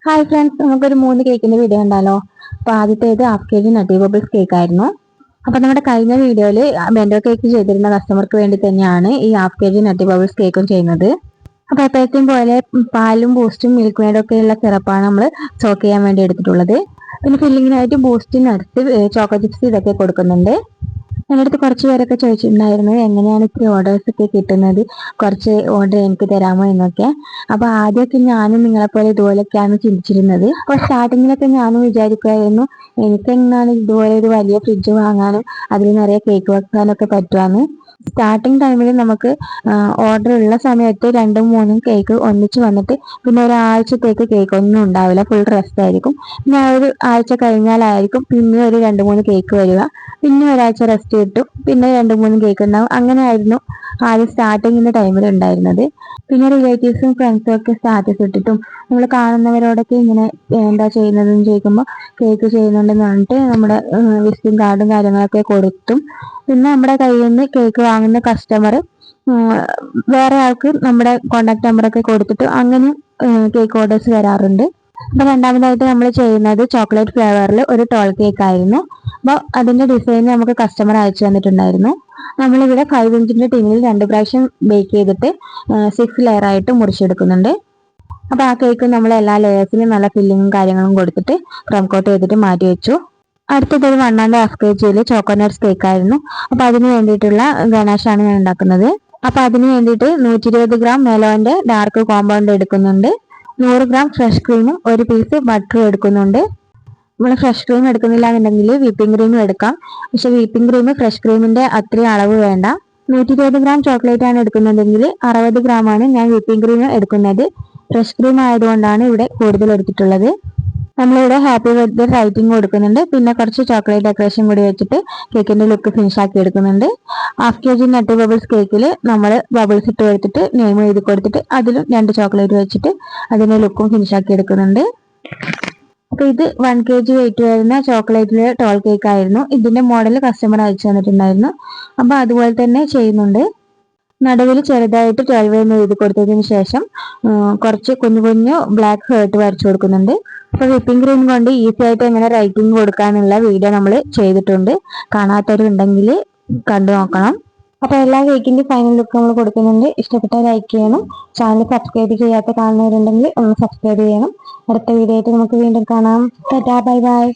Hi friends, നമുക്കൊരു 3 കേക്കിന്റെ video ഉണ്ടല്ലോ. അപ്പൊ ആദ്യത്തേത് half K G nutty bubbles cake ആയിരുന്നു. അപ്പൊ നമ്മുടെ കഴിഞ്ഞ വീഡിയോയിൽ ബെൻഡോ കേക്ക് ചെയ്തിരുന്ന കസ്റ്റമർക്ക് വേണ്ടി തന്നെയാണ് ഈ half K G nutty bubbles കേക്കും ചെയ്യുന്നത്. അപ്പൊ എപ്പോഴത്തെയും പോലെ പാലും ബൂസ്റ്റും മിൽക്ക് മെയ്ഡും ഒക്കെ ഉള്ള സിറപ്പാണ് നമ്മൾ സ്റ്റോക്ക് ചെയ്യാൻ വേണ്ടി എടുത്തിട്ടുള്ളത്. പിന്നെ ഫില്ലിങ്ങിനായിട്ട് ബൂസ്റ്റിനടുത്ത് ചോക്കോ ചിപ്സ് ഇതൊക്കെ കൊടുക്കുന്നുണ്ട്. എൻ്റെ അടുത്ത് കുറച്ച് പേരൊക്കെ ചോദിച്ചിട്ടുണ്ടായിരുന്നു എങ്ങനെയാണ് ഇത്തിരി ഓർഡേഴ്സ് ഒക്കെ കിട്ടുന്നത്, കുറച്ച് ഓർഡർ എനിക്ക് തരാമോ എന്നൊക്കെ. അപ്പൊ ആദ്യമൊക്കെ ഞാനും നിങ്ങളെപ്പോലെ ഇതുപോലെയൊക്കെയാണ് ചിന്തിച്ചിരുന്നത്. അപ്പൊ സ്റ്റാർട്ടിങ്ങിലൊക്കെ ഞാനും വിചാരിക്കുമായിരുന്നു എനിക്കെങ്ങാണ് ഇതുപോലെ ഒരു വലിയ ഫ്രിഡ്ജ് വാങ്ങാനും അതിൽ നിറയെ കേക്ക് വെക്കാനൊക്കെ പറ്റുവാന്ന്. സ്റ്റാർട്ടിങ് ടൈമിൽ നമുക്ക് ഓർഡർ ഉള്ള സമയത്ത് 2-3 കേക്ക് ഒന്നിച്ച് വന്നിട്ട് പിന്നെ ഒരാഴ്ചത്തേക്ക് കേക്ക് ഒന്നും ഉണ്ടാവില്ല, ഫുൾ റെസ്റ്റ് ആയിരിക്കും. പിന്നെ ഒരു ആഴ്ച കഴിഞ്ഞാലായിരിക്കും പിന്നെ ഒരു 2-3 കേക്ക് വരിക, പിന്നെ ഒരാഴ്ച റെസ്റ്റ് കിട്ടും, പിന്നെ 2-3 കേക്ക് ഉണ്ടാവും. അങ്ങനെ ആയിരുന്നു ആദ്യം സ്റ്റാർട്ടിങ്ങിന്റെ ടൈമിൽ ഉണ്ടായിരുന്നത്. പിന്നെ റിലേറ്റീവ്സും ഫ്രണ്ട്സും ഒക്കെ സ്റ്റാറ്റസ് ഇട്ടിട്ടും നമ്മൾ കാണുന്നവരോടൊക്കെ ഇങ്ങനെ എന്താ ചെയ്യുന്നതെന്ന് ചോദിക്കുമ്പോൾ കേക്ക് ചെയ്യുന്നുണ്ടെന്ന് പറഞ്ഞിട്ട് നമ്മുടെ വിസിറ്റിംഗ് കാർഡും കാര്യങ്ങളൊക്കെ കൊടുത്തും, പിന്നെ നമ്മുടെ കയ്യിൽ നിന്ന് കേക്ക് വാങ്ങുന്ന കസ്റ്റമർ വേറെ ആൾക്ക് നമ്മുടെ കോണ്ടാക്ട് നമ്പറൊക്കെ കൊടുത്തിട്ട് അങ്ങനെ കേക്ക് ഓർഡേഴ്സ് വരാറുണ്ട്. അപ്പൊ രണ്ടാമതായിട്ട് നമ്മൾ ചെയ്യുന്നത് ചോക്ലേറ്റ് ഫ്ലേവറിൽ ഒരു ടോൾ കേക്ക് ആയിരുന്നു. അപ്പൊ അതിന്റെ ഡിസൈൻ നമുക്ക് കസ്റ്റമർ അയച്ചു തന്നിട്ടുണ്ടായിരുന്നു. നമ്മളിവിടെ 5 ഇഞ്ചിന്റെ ടിന്നിൽ 2 പ്രാവശ്യം ബേക്ക് ചെയ്തിട്ട് 6 ലെയർ ആയിട്ട് മുറിച്ചെടുക്കുന്നുണ്ട്. അപ്പൊ ആ കേക്ക് നമ്മൾ എല്ലാ ലെയേഴ്സിലും നല്ല ഫില്ലിങ്ങും കാര്യങ്ങളും കൊടുത്തിട്ട് ക്രം കോട്ട് ചെയ്തിട്ട് മാറ്റി വെച്ചു. അടുത്തത് ഒരു 1.5 kg ചോക്കോനട്ട്സ് കേക്ക് ആയിരുന്നു. അപ്പൊ അതിന് വേണ്ടിയിട്ടുള്ള ഗണാഷാണ് ഞാൻ ഉണ്ടാക്കുന്നത്. അപ്പൊ അതിന് വേണ്ടിയിട്ട് 120 ഗ്രാം മെലോന്റെ ഡാർക്ക് കോമ്പൗണ്ട് എടുക്കുന്നുണ്ട്, 100 ഗ്രാം ഫ്രഷ് ക്രീമും ഒരു പീസ് ബട്ടറും എടുക്കുന്നുണ്ട്. നമ്മൾ ഫ്രഷ് ക്രീം എടുക്കുന്നില്ല എന്നുണ്ടെങ്കിൽ വിപ്പിംഗ് ക്രീമും എടുക്കാം, പക്ഷെ വിപ്പിംഗ് ക്രീം ഫ്രഷ് ക്രീമിന്റെ അത്രയും അളവ് വേണ്ട. 120 ഗ്രാം ചോക്ലേറ്റ് ആണ് എടുക്കുന്നതെങ്കിൽ 60 ഗ്രാമാണ് ഞാൻ വിപ്പിംഗ് ക്രീം എടുക്കുന്നത്. ഫ്രഷ് ക്രീം ആയതുകൊണ്ടാണ് ഇവിടെ കൂടുതൽ എടുത്തിട്ടുള്ളത്. നമ്മളിവിടെ ഹാപ്പി ബർത്ത്ഡേ റൈറ്റിംഗ് കൊടുക്കുന്നുണ്ട്, പിന്നെ കുറച്ച് ചോക്ലേറ്റ് ഡെക്കറേഷൻ കൂടി വെച്ചിട്ട് കേക്കിന്റെ ലുക്ക് ഫിനിഷ് ആക്കി എടുക്കുന്നുണ്ട്. Half K G nutty bubbles കേക്കിൽ നമ്മൾ ബബിൾസ് ഇട്ട് കൊടുത്തിട്ട് നെയിം എഴുതി കൊടുത്തിട്ട് അതിലും 2 ചോക്ലേറ്റ് വെച്ചിട്ട് അതിന്റെ ലുക്കും ഫിനിഷ് ആക്കി എടുക്കുന്നുണ്ട്. അപ്പൊ ഇത് 1 kg വെയിറ്റ് വരുന്ന ചോക്ലേറ്റിലെ ടോൾ കേക്ക് ആയിരുന്നു. ഇതിന്റെ മോഡൽ കസ്റ്റമർ അയച്ചു തന്നിട്ടുണ്ടായിരുന്നു. അപ്പൊ അതുപോലെ തന്നെ ചെയ്യുന്നുണ്ട്. നടുവിൽ ചെറുതായിട്ട് 12 എന്ന് എഴുതി കൊടുത്തതിന് ശേഷം കുറച്ച് കുഞ്ഞു കുഞ്ഞു ബ്ലാക്ക് ഹേർട്ട് വരച്ചു കൊടുക്കുന്നുണ്ട്. അപ്പൊ വിപ്പിംഗ് ക്രീം കൊണ്ട് ഈസി ആയിട്ട് എങ്ങനെ റൈറ്റിംഗ് കൊടുക്കാനുള്ള വീഡിയോ നമ്മൾ ചെയ്തിട്ടുണ്ട്, കാണാത്തവരുണ്ടെങ്കിൽ കണ്ടു നോക്കണം. അപ്പൊ എല്ലാ കേക്കിന്റെ ഫൈനൽ ലുക്ക് നമ്മൾ കൊടുക്കുന്നുണ്ട്. ഇഷ്ടപ്പെട്ട ലൈക്ക് ചെയ്യണം, ചാനൽ സബ്സ്ക്രൈബ് ചെയ്യാത്ത കാണുന്നവരുണ്ടെങ്കിൽ ഒന്ന് സബ്സ്ക്രൈബ് ചെയ്യണം. അടുത്ത വീഡിയോ ആയിട്ട് നമുക്ക് വീണ്ടും കാണാം. Tata, bye bye.